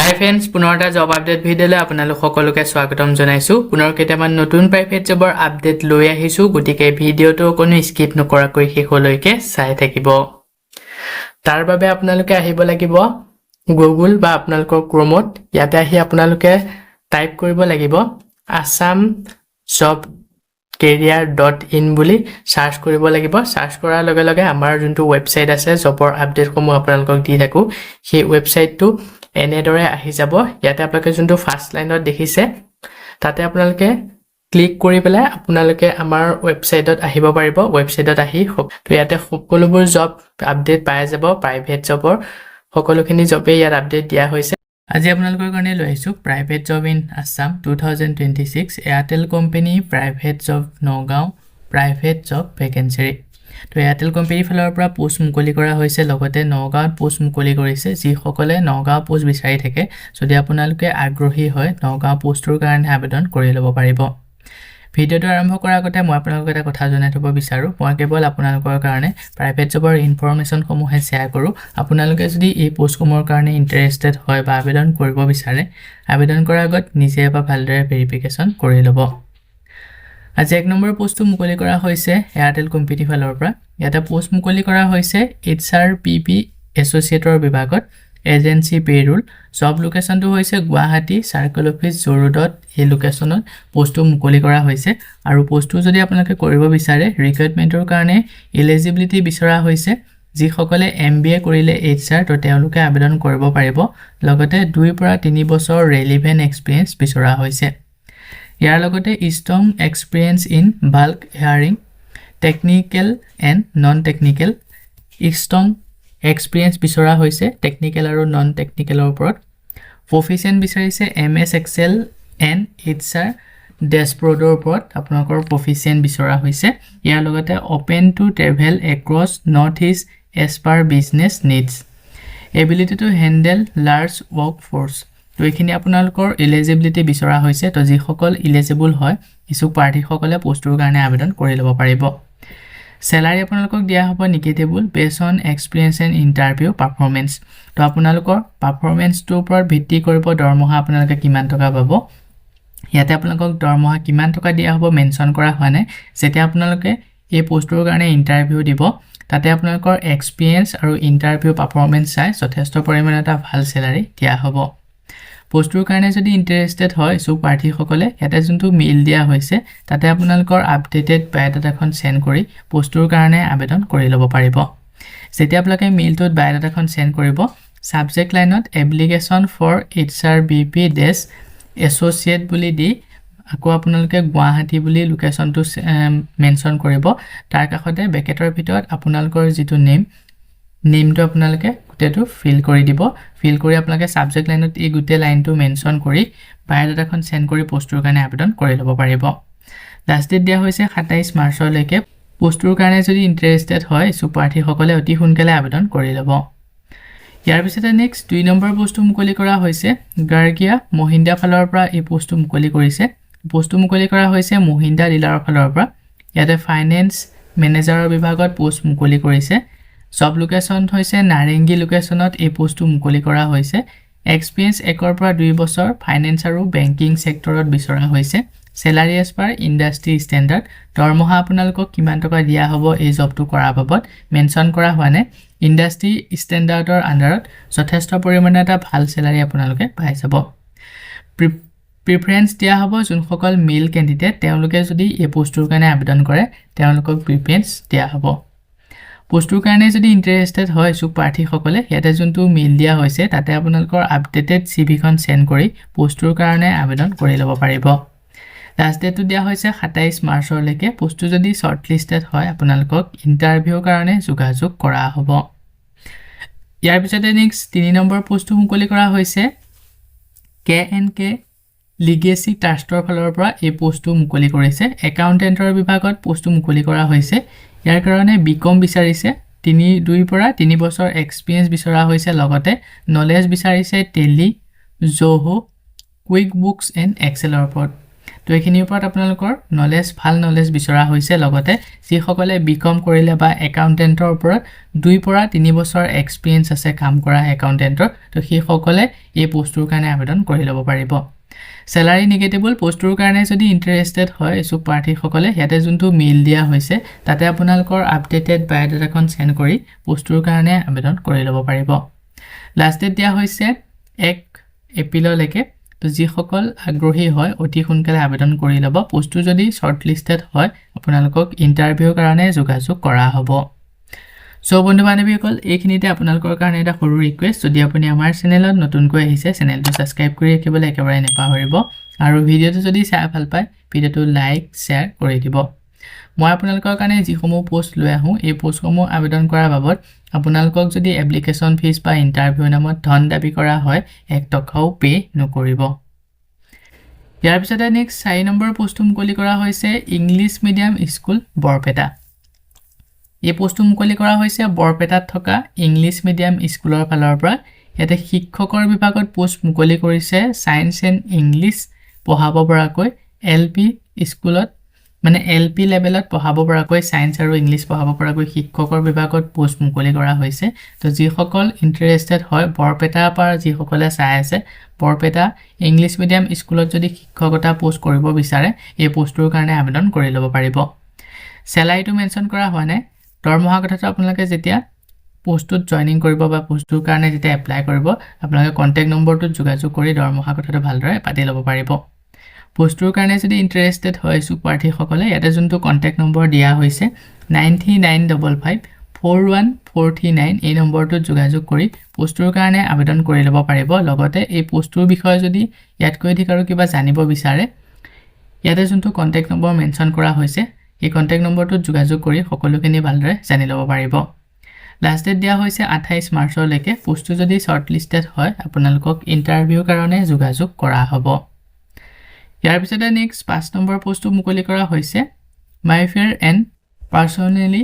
হাই friends পুনৰ এটা job update ভিডিঅ'লৈ আপোনালোক সকলোকে স্বাগতম জনাইছো পুনৰ কেইটামান নতুন প্ৰাইভেট জবৰ আপডেট লৈ আহিছো গতিকে ভিডিঅ'টো কোনো স্কিপ নকৰাকৈ শেষলৈকে চাই থাকিব তাৰ বাবে আপোনালোকে আহিব লাগিব গুগল বা আপোনালোকৰ ক্ৰোমত ইয়াতে আহি আপোনালোকে টাইপ কৰিব লাগিব assam job career.in বুলি সাৰ্চ কৰিব লাগিব সাৰ্চ কৰাৰ লগে লগে আমাৰ যোনটো ৱেবসাইট আছে জবৰ আপডেট সমূহ আপোনালোকক দি থাকো সেই ৱেবসাইটটো এনেদৰে আহি যাব ইয়াতে আপোনালোকে যোনটো ফাৰ্স্ট লাইনত দেখিছে তাতে আপোনালোকে ক্লিক কৰি পেলাই আপোনালোকে আমাৰ ৱেবসাইটত আহিব পাৰিব ৱেবসাইটত আহি তো ইয়াতে সকলোবোৰ জব আপডেট পাই যাব প্ৰাইভেট জবৰ সকলোখিনি জবে ইয়াত আপডেট দিয়া হৈছে আজি আপোনালোকৰ কাৰণে লৈ আহিছো private job in Assam 2026 Airtel company private job Nagaon private job vacancy তো এয়াৰটেল কোম্পানী ফালৰ পৰা পোষ্ট মুকলি কৰা হৈছে লগতে নগাঁৱত পোষ্ট মুকলি কৰিছে যি সকলে নগাঁও পোষ্ট বিচাৰি থাকে যদি আপোনালোকে আগ্ৰহী হয় নগাঁও পোষ্টৰ কাৰণে আবেদন কৰি ল'ব পাৰিব ভিডিঅ'টো আৰম্ভ কৰাৰ আগতে মই আপোনালোকক এটা কথা জনাই থব বিচাৰো মই কেৱল আপোনালোকৰ কাৰণে প্ৰাইভেট জবৰ ইনফৰমেশন সমূহে শেয়াৰ কৰো আপোনালোকে যদি এই পোষ্টসমূহৰ কাৰণে ইন্টাৰেষ্টেড হয় বা আবেদন কৰিব বিচাৰে আবেদন কৰাৰ আগত নিজে বা ভালদৰে ভেৰিফিকেশন কৰি ল'ব আজি এক নম্বৰ পোষ্টটো মুকলি কৰা হৈছে এয়াৰটেল কোম্পানী ফালৰ পৰা ইয়াতে পোষ্ট মুকলি কৰা হৈছে HRBP এছ'চিয়েটৰ বিভাগত এজেন্সি পেৰোল জব লোকেশনটো হৈছে গুৱাহাটী সাৰ্কেল অফিস জৰুডত এই লোকেশনত পোষ্টটো মুকলি কৰা হৈছে আৰু পোষ্টটো যদি আপোনালোকে কৰিব বিচাৰে ৰিক্ৰুইটমেন্টৰ কাৰণে এলিজিবিলিটি বিচৰা হৈছে যি সকলে MBA কৰিলে HR তো তেওঁলোকে আবেদন কৰিব পাৰিব লগতে 2 পৰা 3 বছৰ ৰেলেভেন্ট এক্সপেৰিয়েন্স বিচৰা হৈছে ইয়াৰ লগতে strong experience in bulk hearing technical and non technical strong experience বিচৰা হৈছে টেকনিক্যাল আৰু নন টেকনিক্যালৰ ওপৰত প্ৰফিচিয়েন্ট বিচাৰিছে MS Excel এণ্ড HR ডেশবোৰ্ডৰ ওপৰত আপোনালোকৰ প্ৰফিচিয়েন্ট বিচৰা হৈছে ইয়াৰ লগতে open to travel across north east as per business needs ability to handle large work force তো এইখিনি আপোনালোকৰ এলিজিবিলিটি বিচৰা হৈছে তো যিসকল এলিজিবল হয় ইছুক প্ৰাৰ্থীসকলে পোষ্টৰ কাৰণে আবেদন কৰি ল'ব পাৰিব স্যালাৰি আপোনালোকক দিয়া হ'ব নিগেটিভল বেছ on experience and interview performance তো আপোনালোকৰ পাৰফৰমেন্সটোৰ ওপৰত ভিত্তি কৰিব দৰমহা আপোনালোকে কিমান টকা পাব ইয়াতে আপোনালোকক দৰমহা কিমান টকা দিয়া হ'ব মেনচন কৰা হোৱা নাই যেতিয়া আপোনালোকে এই পোষ্টৰ কাৰণে ইন্টাৰভিউ দিব তাতে আপোনালোকৰ এক্সপেৰিয়েন্স আৰু ইন্টাৰভিউ পাৰফৰমেন্স চাই যথেষ্ট পৰিমাণে এটা ভাল স্যালাৰি দিয়া হ'ব পোষ্টৰ কাৰণে যদি ইন্টাৰেষ্টেড হয় সো প্ৰাৰ্থীসকলে ইয়াতে যোনটো মেইল দিয়া হৈছে তাতে আপোনালোকৰ আপডেটেড বায়োডাটাখন সেন্ড কৰি পোষ্টৰ কাৰণে আবেদন কৰি ল'ব পাৰিব যেতিয়া আপোনালোকে মেইলটোত বায়োডাটাখন সেন্ড কৰিব সাবজেক্ট লাইনত application for HRBP desk associate বুলি দি আকৌ আপোনালোকে গুৱাহাটী বুলি লোকেশনটো মেনচন কৰিব তাৰ কাষতে ব্ৰেকেটৰ ভিতৰত আপোনালোকৰ যিটো নেমটো আপোনালোকে গুটেটো ফিল কৰি দিব ফিল কৰি আপোনালোকে সাবজেক্ট লাইনত এই গুটে লাইনটো মেনচন কৰি বায়োডাটাখন সেন্ড কৰি পোষ্টৰ কাৰণে আবেদন কৰি ল'ব পাৰিব লাষ্ট ডেট দিয়া হৈছে 27 মাৰ্চলৈকে পোষ্টৰ কাৰণে যদি ইন্টাৰেষ্টেড হয় সো প্ৰাৰ্থীসকলে অতি সোনকালে আবেদন কৰি ল'ব ইয়াৰ পিছতে নেক্সট 2 নম্বৰ পোষ্টটো মুকলি কৰা হৈছে গাৰ্গিয়া মহিন্দ্ৰা ফালৰ পৰা এই পোষ্টটো মুকলি কৰিছে পোষ্টটো মুকলি কৰা হৈছে মহিন্দ্ৰা ডিলাৰৰ ফালৰ পৰা ইয়াতে ফাইনেন্স মেনেজাৰৰ বিভাগত পোষ্ট মুকলি কৰিছে সব লোকেশন হৈছে নাৰেংগী লোকেশনত এই পোষ্টটো মুকলি কৰা হৈছে এক্সপেৰিয়েন্স 1 পৰা 2 বছৰ ফাইনেন্স আৰু বেংকিং সেক্টৰত বিচৰা হৈছে salary as per industry standard দৰমহা আপোনালোকক কিমান টকা দিয়া হ'ব এই জবটো কৰাৰ বাবদ মেনচন কৰা হোৱা নাই ইন্ডাষ্ট্ৰি ষ্টেণ্ডাৰ্ডৰ আন্ডাৰত যথেষ্ট পৰিমাণে এটা ভাল স্যালাৰি আপোনালোকে পাই যাব প্ৰিফাৰেন্স দিয়া হ'ব যোনসকল মেল কেণ্ডিডেট তেওঁলোকে যদি এই পোষ্টৰ কাৰণে আবেদন কৰে তেওঁলোকক প্ৰিফাৰেন্স দিয়া হ'ব পোষ্টৰ কাৰণে যদি ইন্টাৰেষ্টেড হয় সো প্ৰাৰ্থীসকলে ইয়াতে যোনটো মেইল দিয়া হৈছে তাতে আপোনালোকৰ আপডেটেড সিভিখন সেন্ড কৰি পোষ্টৰ কাৰণে আবেদন কৰি ল'ব পাৰিব লাষ্ট ডেটটো দিয়া হৈছে 27 মাৰ্চলৈকে পোষ্টটো যদি শৰ্টলিষ্টেড হয় আপোনালোকক ইন্টাৰভিউৰ কাৰণে যোগাযোগ কৰা হ'ব ইয়াৰ পিছতে নেক্সট 3 নম্বৰ পোষ্টটো মুকলি কৰা হৈছে K&K Legacy ট্ৰাষ্টৰ ফালৰ পৰা এই পোষ্টটো মুকলি কৰিছে একাউন্টেন্টৰ বিভাগত পোষ্টটো মুকলি কৰা হৈছে ইয়াৰ কাৰণে বিকম বিচাৰিছে 2 পৰা 3 বছৰ এক্সপেৰিয়েন্স বিচৰা হৈছে লগতে নলেজ বিচাৰিছে Tally Zoho QuickBooks and এক্সেলৰ ওপৰত তো এইখিনিৰ ওপৰত আপোনালোকৰ নলেজ ভাল নলেজ বিচৰা হৈছে লগতে যিসকলে বিকম কৰিলে বা একাউন্টেন্টৰ ওপৰত 2 পৰা 3 বছৰ এক্সপেৰিয়েন্স আছে কাম কৰা একাউন্টেন্টৰ তো সেই সকলে এই পোষ্টৰ কাৰণে আবেদন কৰি ল'ব পাৰিব স্যালাৰি নেগেটিবল পোষ্টৰ কাৰণে যদি ইন্টাৰেস্টেড হয় ইছুক প্ৰাৰ্থী সকলে ইয়াতে যোনটো মেইল দিয়া হৈছে তাতে আপোনালোকৰ আপডেটেড বায়োডাটাখন সেন্ড কৰি পোষ্টৰ কাৰণে আবেদন কৰি ল'ব পাৰিব লাষ্ট ডেট দিয়া হৈছে 1 এপ্ৰিললৈকে তো যিসকল আগ্ৰহী হয় অতি সোনকালে আবেদন কৰি ল'ব পোষ্টটো যদি শৰ্টলিস্টেড হয় আপোনালোকক ইন্টাৰভিউৰ কাৰণে যোগাযোগ কৰা হ'ব সো বন্ধু বান্ধৱীসকল এইখিনিতে আপোনালোকৰ কাৰণে এটা সৰু ৰিকুৱেষ্ট যদি আপুনি আমাৰ চেনেলত নতুনকৈ আহিছে চেনেলটো সাবস্ক্ৰাইব কৰি ৰাখিবলৈ একেবাৰে নেপাহৰিব আৰু ভিডিওটো যদি চাই ভাল পায় ভিডিওটো লাইক শেয়াৰ কৰি দিব মই আপোনালোকৰ কাৰণে যিসমূহ পোষ্ট লৈ আহোঁ এই পোষ্টসমূহ আবেদন কৰাৰ বাবদ আপোনালোকক যদি এপ্লিকেশন ফিজ বা ইন্টাৰভিউ নামত ধন দাবী কৰা হয় 1 টকাও পে নকৰিব ইয়াৰ পিছতে নেক্সট 4 নম্বৰ পোষ্টটো মুকলি কৰা হৈছে ইংলিছ মিডিয়াম স্কুল বৰপেটা এই পোষ্টটো মুকলি কৰা হৈছে বৰপেটাত থকা ইংলিছ মিডিয়াম স্কুলৰ ফালৰ পৰা ইয়াতে শিক্ষকৰ বিভাগত পোষ্ট মুকলি কৰিছে সায়েন্স এণ্ড ইংলিছ পঢ়াব পৰাকৈ এলপি স্কুলত মানে এলপি লেভেলত পঢ়াব পৰাকৈ সায়েন্স আৰু ইংলিছ পঢ়াব পৰাকৈ শিক্ষকৰ বিভাগত পোষ্ট মুকলি কৰা হৈছে তো যিসকল ইন্টাৰেস্টেড হয় বৰপেটাৰ পৰা যিসকলে চাই আছে বৰপেটা ইংলিছ মিডিয়াম স্কুলত যদি শিক্ষকতা পোষ্ট কৰিব বিচাৰে এই পোষ্টৰ কাৰণে আবেদন কৰি ল'ব পাৰিব স্যালাৰিটো মেনশন কৰা হোৱা নাই দৰমহা কথাটো আপোনালোকে যেতিয়া পোষ্টত জয়েনিং কৰিব বা পোষ্টৰ কাৰণে যেতিয়া এপ্লাই কৰিব আপোনালোকে কন্টাক্ট নম্বৰটো যোগাযোগ কৰি দৰমহা কথাটো ভালদৰে পাতি ল'ব পাৰিব পোষ্টৰ কাৰণে যদি ইন্টাৰেস্টেড হয় সুপাৰ্থী সকলে ইয়াতে যোনটো কন্টাক্ট নম্বৰ দিয়া হৈছে 9955414139 এই নম্বৰটো যোগাযোগ কৰি পোষ্টৰ কাৰণে আবেদন কৰি ল'ব পাৰিব লগতে এই পোষ্টৰ বিষয়ে যদি ইয়াতকৈ অধিক আৰু কিবা জানিব বিচাৰে ইয়াতে যোনটো কন্টাক্ট নম্বৰ মেনশন কৰা হৈছে এই কন্টাক্ট নম্বৰটো যোগাযোগ কৰি সকলোখিনি ভালদৰে জানি ল'ব পাৰিব লাষ্ট ডেট দিয়া হৈছে 28 মাৰ্চলৈকে পোষ্টটো যদি শৰ্টলিস্টেড হয় আপোনালোকক ইন্টাৰভিউৰ কাৰণে যোগাযোগ কৰা হ'ব ইয়াৰ পিছতে নেক্সট 5 নম্বৰ পোষ্টটো মুকলি কৰা হৈছে মাইফেয়াৰ এণ্ড পাৰ্সোনেলি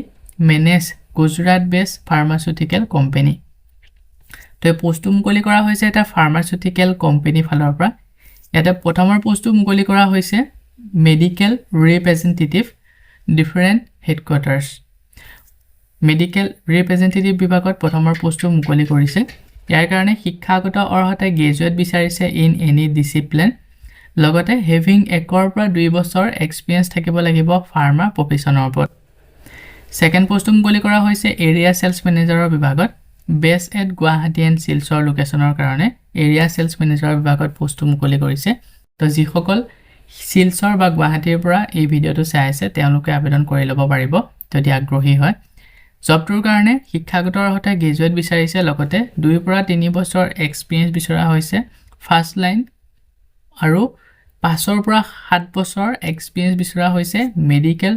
মেনেজ গুজৰাট বেছ ফাৰ্মাচিউটিকেল কোম্পানী তো এই পোষ্টটো মুকলি কৰা হৈছে এটা ফাৰ্মাচিউটিকেল কোম্পানী ফালৰ পৰা ইয়াতে প্ৰথমৰ পোষ্টটো মুকলি কৰা হৈছে medical representative different headquarters medical representative বিভাগত প্ৰথমৰ পোষ্টটো মুকলি কৰিছে ইয়াৰ কাৰণে শিক্ষাগত অৰ্হতা গ্ৰেজুৱেট বিচাৰিছে ইন এনি ডিসিপ্লিন লগতে হেভিং একৰ পৰা 2 বছৰ এক্সপেৰিয়েন্স থাকিব লাগিব ফাৰ্মা প্ৰফেশনৰ ওপৰত সেকেন্ড পোষ্টটো মুকলি কৰা হৈছে এৰিয়া সেলছ মেনেজাৰৰ বিভাগত বেছ এট গুৱাহাটী এণ্ড শিলচৰ লোকেশনৰ কাৰণে এৰিয়া সেলছ মেনেজাৰৰ বিভাগত পোষ্টটো মুকলি কৰিছে তো যিসকল শিলচৰ বা গুৱাহাটীৰ পৰা এই ভিডিওটো চাই আছে তেওঁলোকে আবেদন কৰি ল'ব পাৰিব যদি আগ্ৰহী হয় জবটোৰ কাৰণে শিক্ষাগত অৰ্হতা গ্ৰেজুৱেট বিচাৰিছে লগতে 2 পৰা 3 বছৰ এক্সপেৰিয়েন্স বিচৰা হৈছে ফাৰ্ষ্ট লাইন আৰু 5 পৰা 7 বছৰ এক্সপেৰিয়েন্স বিচৰা হৈছে মেডিকেল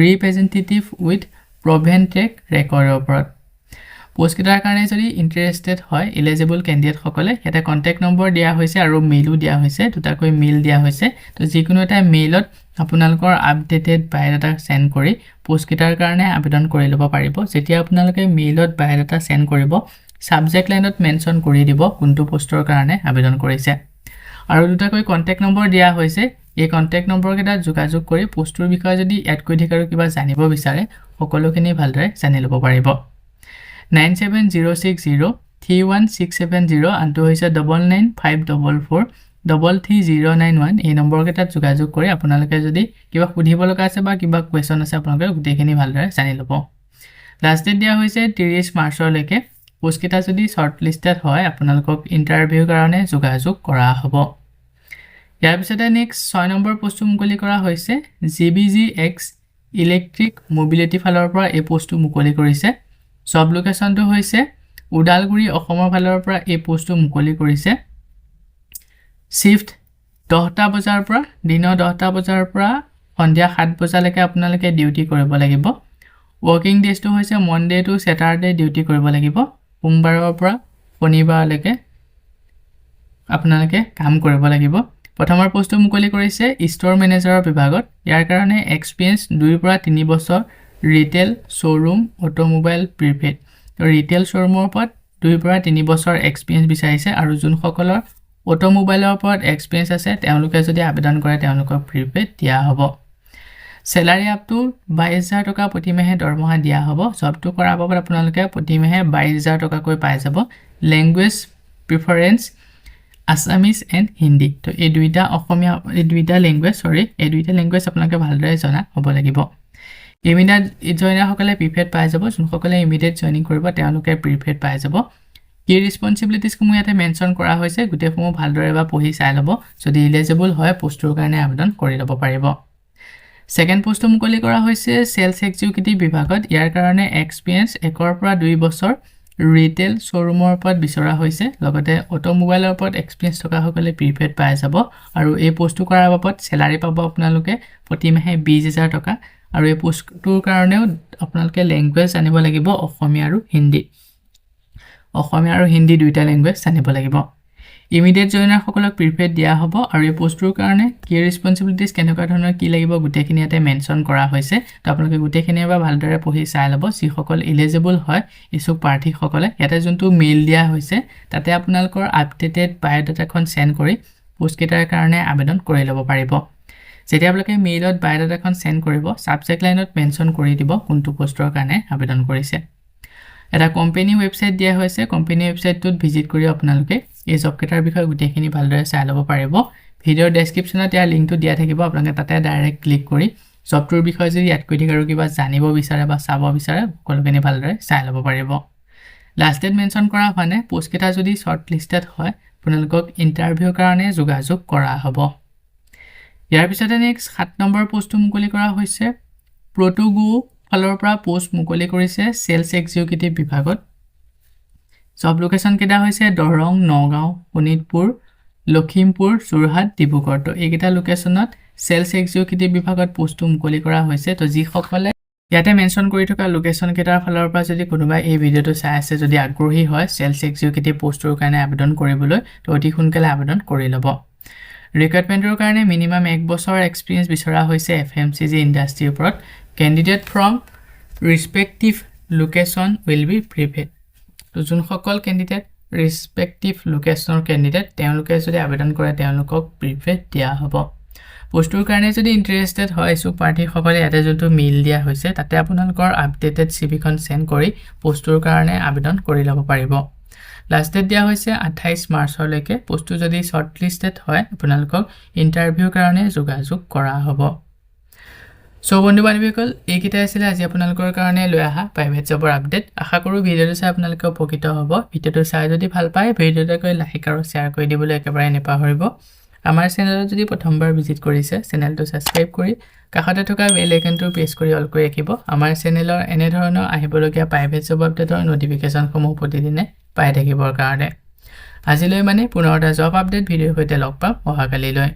ৰিপ্ৰেজেন্টেটিভ উইথ প্ৰভেন ট্ৰেক ৰেকৰ্ডৰ ওপৰত পোষ্ট কেইটাৰ কাৰণে যদি ইন্টাৰেস্টেড হয় এলিজিবল ক্যান্ডিডেট সকলে এটা কন্টাক্ট নম্বৰ দিয়া হৈছে আৰু মেইলও দিয়া হৈছে দুটাকৈ মেইল দিয়া হৈছে তো যিকোনো এটা মেইলত আপোনালোকৰ আপডেটেড বায়োডাটা সেন্ড কৰি পোষ্ট কেইটাৰ কাৰণে আবেদন কৰি ল'ব পাৰিব যেতিয়া আপোনালোকে মেইলত বায়োডাটা সেন্ড কৰিব সাবজেক্ট লাইনত মেনশন কৰি দিব কোনটো পোষ্টৰ কাৰণে আবেদন কৰিছে আৰু দুটাকৈ কন্টাক্ট নম্বৰ দিয়া হৈছে এই কন্টাক্ট নম্বৰ কেইটা যোগাযোগ কৰি পোষ্টৰ বিষয়ে যদি ইয়াতকৈ অধিক আৰু কিবা জানিব বিচাৰে সকলোখিনি ভালদৰে জানি ল'ব পাৰিব 9706031670 আনটো হৈছে 9954433091 এই নম্বৰ কেইটাত যোগাযোগ কৰি আপোনালোকে যদি কিবা সুধিব লগা আছে বা কিবা কোৱেশ্চন আছে আপোনালোকে গোটেইখিনি ভালদৰে জানি ল'ব লাষ্ট ডেট দিয়া হৈছে 30 মাৰ্চলৈকে পোষ্ট কেইটা যদি শৰ্টলিস্টেড হয় আপোনালোকক ইন্টাৰভিউৰ কাৰণে যোগাযোগ কৰা হ'ব ইয়াৰ পিছতে নেক্সট 6 নম্বৰ পোষ্টটো মুকলি কৰা হৈছে GBG X ইলেক্ট্ৰিক মোবিলিটি ফালৰ পৰা এই পোষ্টটো মুকলি কৰিছে সব লোকেশনটো হৈছে উদালগুৰি অসমৰ ফালৰ পৰা এই পোষ্টটো মুকলি কৰিছে শিফট 10টা বজাৰ পৰা দিনৰ 10টা বজাৰ পৰা সন্ধিয়া 7 বজালৈকে আপোনালোকে ডিউটি কৰিব লাগিব ওয়াৰ্কিং ডেজটো হৈছে মনডে টু স্যাটাৰডে ডিউটি কৰিব লাগিব সোমবাৰৰ পৰা শনিবাৰলৈকে আপোনালোকে কাম কৰিব লাগিব প্ৰথমৰ পোষ্টটো মুকলি কৰিছে ষ্ট'ৰ মেনেজাৰৰ বিভাগত ইয়াৰ কাৰণে এক্সপেৰিয়েন্স 2 পৰা 3 বছৰ retail showroom automobile preferred retail শ্বৰুমৰ ওপৰত 2 পৰা 3 বছৰ এক্সপেৰিয়েন্স বিচাৰিছে আৰু যোনসকলৰ অটোমোবাইলৰ ওপৰত এক্সপিৰিয়েন্স আছে তেওঁলোকে যদি আবেদন কৰে তেওঁলোকক প্ৰিপেড দিয়া হ'ব স্যালাৰি আপ টু 22000 টকা প্ৰতি মাহে দৰমহা দিয়া হ'ব জবটো কৰাৰ বাবে আপোনালোকে প্ৰতি মাহে 22000 টকাকৈ পাই যাব language preference Assamese and Hindi তো এই দুইটা অসমীয়া এই দুইটা ল্যাঙ্গুৱেজ আপোনালোকে ভালদৰে জনা হ'ব লাগিব ইমিডিয়েট জয়নাৰ সকলে প্ৰিপেড পাই যাব যোনসকলে ইমিডিয়েট জয়নিং কৰিব তেওঁলোকে প্ৰিপেড পাই যাব কি ৰেসপন্সিবিলিটিজ সমূহ ইয়াতে মেনশন কৰা হৈছে গুটেসমূহ ভালদৰে বা পঢ়ি চাই ল'ব যদি ইলিজিবল হয় পোষ্টৰ কাৰণে আবেদন কৰি ল'ব পাৰিব সেকেন্ড পোষ্ট মুকলি কৰা হৈছে সেলস এক্সিকিউটিভ বিভাগত ইয়াৰ কাৰণে এক্সপিৰিয়েন্স 1 পৰা 2 বছৰ ৰিটেল শ্বৰুমৰ ওপৰত বিচৰা হৈছে লগতে অটোমোবাইলৰ ওপৰত এক্সপিৰিয়েন্স থকা সকলে প্ৰিপেড পাই যাব আৰু এই পোষ্টটো কৰাৰ বাবদ স্যালাৰি পাব আপোনালোকে প্ৰতি মাহে 20000 টকা আৰু এই পোষ্টটোৰ কাৰণেও আপোনালোকে ল্যাঙ্গুৱেজ জানিব লাগিব অসমীয়া আৰু হিন্দী দুইটা ল্যাঙ্গুৱেজ জানিব লাগিব ইমিডিয়েট জয়নাৰ সকলক প্ৰিপেড দিয়া হ'ব আৰু এই পোষ্টটোৰ কাৰণে কি ৰেসপন্সিবিলিটিজ কেনেকুৱা ধৰণৰ কি লাগিব গুটেখিনি ইয়াতে মেনশন কৰা হৈছে তো আপোনালোকে গুটেখিনি এবাৰ ভালদৰে পঢ়ি চাই ল'ব যিসকল ইলিজিবল হয় ইছুক প্ৰাৰ্থী সকলে ইয়াতে যোনটো মেইল দিয়া হৈছে তাতে আপোনালোকৰ আপডেটেড বায়োডাটাখন সেন্ড কৰি পোষ্ট কেটাৰ কাৰণে আবেদন কৰি ল'ব পাৰিব যেতিয়া আপোনালোকে মেইলত বায়োডাটাখন সেন্ড কৰিব সাবজেক্ট লাইনত মেনশন কৰি দিব কোনটো পোষ্টৰ কাৰণে আবেদন কৰিছে এটা কোম্পানী ওয়েবসাইট দিয়া হৈছে কোম্পানী ওয়েবসাইটটোত ভিজিট কৰি আপোনালোকে এই জব কেটাৰ বিষয়ে গুটেখিনি ভালদৰে চাই ল'ব পাৰিব ভিডিওৰ ডেসক্ৰিপচনত ইয়াৰ লিংকটো দিয়া থাকিব আপোনালোকে তাতে ডাইৰেক্ট ক্লিক কৰি জবটোৰ বিষয়ে যদি ইয়াত কৈ আৰু কিবা জানিব বিচাৰে বা চাব বিচাৰে সকলোখিনি ভালদৰে চাই ল'ব পাৰিব লাষ্ট ডেট মেনশন কৰা মানে পোষ্ট কেটা যদি শৰ্ট লিস্টেড হয় আপোনালোকক ইন্টাৰভিউৰ কাৰণে যোগাযোগ কৰা হ'ব ইয়াৰ পিছতে নেক্সট 7 নম্বৰ পোষ্টটো মুকলি কৰা হৈছে প্ৰটোগো ফালৰ পৰা পোষ্ট মুকলি কৰিছে সেলস এক্সিকিউটিভ বিভাগত জব লোকেশন কেটা হৈছে দৰং নগাঁও শোণিতপুৰ লখিমপুৰ যোৰহাট ডিব্ৰুগড় তো এইকেইটা লোকেশনত সেলস এক্সিকিউটিভ বিভাগত পোষ্টটো মুকলি কৰা হৈছে তো যিসকলে ইয়াতে মেনশন কৰি থকা লোকেশন কেটাৰ ফালৰ পৰা যদি কোনোবা এই ভিডিওটো চাই আছে যদি আগ্ৰহী হয় সেলস এক্সিকিউটিভ পোষ্টৰ কাৰণে আবেদন কৰিবলৈ তো অতি সোনকালে আবেদন কৰি ল'ব ৰিক্ৰুটমেন্টৰ কাৰণে মিনিমাম 1 বছৰ এক্সপিৰিয়েন্স বিচৰা হৈছে এফএমচিজি ইন্ডাষ্ট্ৰিৰ ওপৰত candidate from respective location will be preferred তো যোনসকল ক্যান্ডিডেট ৰেসপেক্টিভ লোকেশনৰ ক্যান্ডিডেট তেওঁলোকে যদি আবেদন কৰে তেওঁলোকক প্ৰিপেড দিয়া হ'ব পোষ্টৰ কাৰণে যদি ইন্টাৰেষ্টেড হয় ইছুক প্ৰাৰ্থী সকলে ইয়াতে যোনটো মেইল দিয়া হৈছে তাতে আপোনালোকৰ আপডেটেড সিভিখন সেন্ড কৰি পোষ্টৰ কাৰণে আবেদন কৰি ল'ব পাৰিব লাষ্ট ডেট দিয়া হৈছে 28 মাৰ্চলৈকে পোষ্টটো যদি শৰ্ট লিস্টেড হয় আপোনালোকক ইন্টাৰভিউৰ কাৰণে যোগাযোগ কৰা হ'ব সো বন্ধু বান্ধৱীসকল এইকেইটা আছিল আজি আপোনালোকৰ কাৰণে লৈ আহা প্ৰাইভেট জবৰ আপডেট আশা কৰো ভিডিওটো চাই আপোনালোকে উপকৃত হ'ব ভিডিওটো চাই যদি ভাল পায় ভিডিওটো লাইক আৰু শেয়াৰ কৰি দিবলৈ একেবাৰে নেপাহৰিব আমাৰ চেনেলত যদি প্ৰথমবাৰ ভিজিট কৰিছে চেনেলটো সাবস্ক্ৰাইব কৰি কাষতে থকা বেল আইকনটো প্ৰেছ কৰি অল কৰি ৰাখিব আমাৰ চেনেলৰ এনে ধৰণৰ আহিবলগীয়া প্ৰাইভেট জব আপডেটৰ নটিফিকেশনসমূহ প্ৰতিদিনে পাই থাকিবৰ কাৰণে আজিলৈ মানে পুনৰ এটা জব আপডেট ভিডিওৰ সৈতে লগ পাম অহাকালিলৈ